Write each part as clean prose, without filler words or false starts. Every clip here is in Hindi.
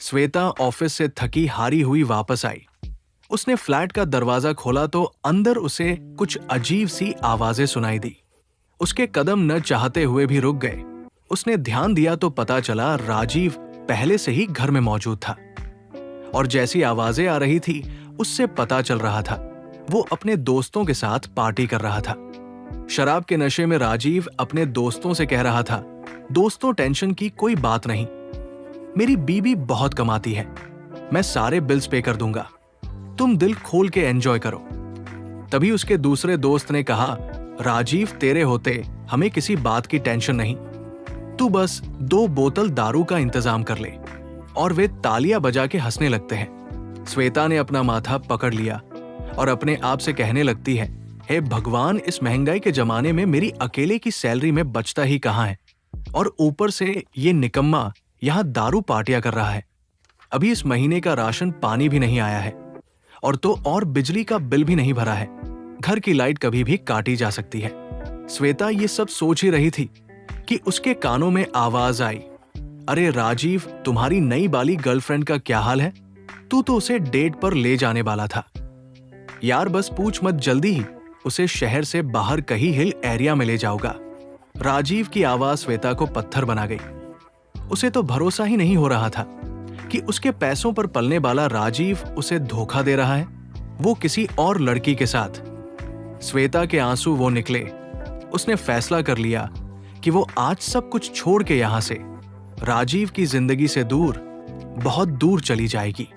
श्वेता ऑफिस से थकी हारी हुई वापस आई। उसने फ्लैट का दरवाजा खोला तो अंदर उसे कुछ अजीब सी आवाजें सुनाई दी। उसके कदम न चाहते हुए भी रुक गए। उसने ध्यान दिया तो पता चला राजीव पहले से ही घर में मौजूद था। और जैसी आवाजें आ रही थी उससे पता चल रहा था वो अपने दोस्तों के साथ पार्टी कर रहा था। शराब के नशे में राजीव अपने दोस्तों से कह रहा था, दोस्तों टेंशन की कोई बात नहीं, मेरी बीबी बहुत कमाती है, मैं सारे बिल्स पे कर दूंगा, तुम दिल खोल के एंजॉय करो। तभी उसके दूसरे दोस्त ने कहा, राजीव तेरे होते हमें किसी बात की टेंशन नहीं, तू बस 2 बोतल दारू का इंतजाम कर ले। और वे तालियां बजा के हंसने लगते हैं। श्वेता ने अपना माथा पकड़ लिया और अपने आप से कहने लगती है, हे भगवान, इस महंगाई के जमाने में मेरी अकेले की सैलरी में बचता ही कहां है, और ऊपर से ये निकम्मा यहां दारू पार्टियां कर रहा है। अभी इस महीने का राशन पानी भी नहीं आया है, और बिजली का बिल भी नहीं भरा है। घर की लाइट कभी भी काटी जा सकती है। श्वेता ये सब सोच ही रही थी कि उसके कानों में आवाज आई, अरे राजीव, तुम्हारी नई वाली गर्लफ्रेंड का क्या हाल है? तू तो उसे डेट पर ले जाने वाला था। यार बस पूछ मत, जल्दी ही उसे शहर से बाहर कहीं हिल एरिया में ले जाऊंगा। राजीव की आवाज श्वेता को पत्थर बना गई। उसे तो भरोसा ही नहीं हो रहा था कि उसके पैसों पर पलने वाला राजीव उसे धोखा दे रहा है, वो किसी और लड़की के साथ। श्वेता के आंसू वो निकले। उसने फैसला कर लिया कि वो आज सब कुछ छोड़ के यहां से राजीव की जिंदगी से दूर, बहुत दूर चली जाएगी।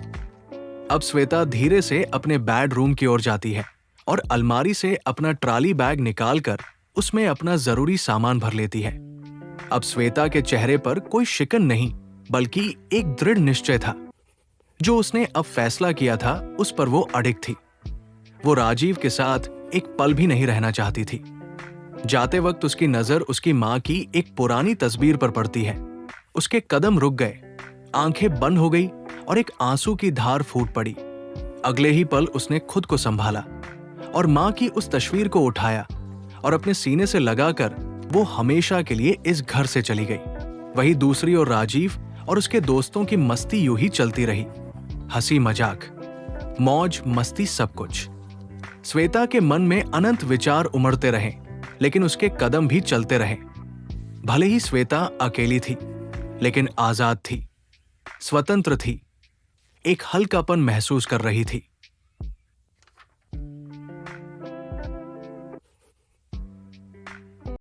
अब श्वेता धीरे से अपने बेडरूम की ओर जाती है और अलमारी से अपना ट्रॉली बैग निकालकर उसमें अपना जरूरी सामान भर लेती है। अब श्वेता के चेहरे पर कोई शिकन नहीं, बल्कि एक दृढ़ निश्चय था। जो उसने अब फैसला किया था उस पर वो अडिग थी। वो राजीव के साथ एक पल भी नहीं रहना चाहती थी। जाते वक्त उसकी नजर उसकी मां की एक पुरानी तस्वीर पर पड़ती है। उसके कदम रुक गए, आंखें बंद हो गई और एक आंसू की धार फूट पड़ी। अगले ही पल उसने खुद को संभाला और मां की उस तस्वीर को उठाया और अपने सीने से लगाकर वो हमेशा के लिए इस घर से चली गई। वही दूसरी ओर राजीव और उसके दोस्तों की मस्ती यूं ही चलती रही। हंसी मजाक, मौज मस्ती, सब कुछ। श्वेता के मन में अनंत विचार उमड़ते रहे, लेकिन उसके कदम भी चलते रहे। भले ही श्वेता अकेली थी, लेकिन आजाद थी, स्वतंत्र थी, एक हल्कापन महसूस कर रही थी।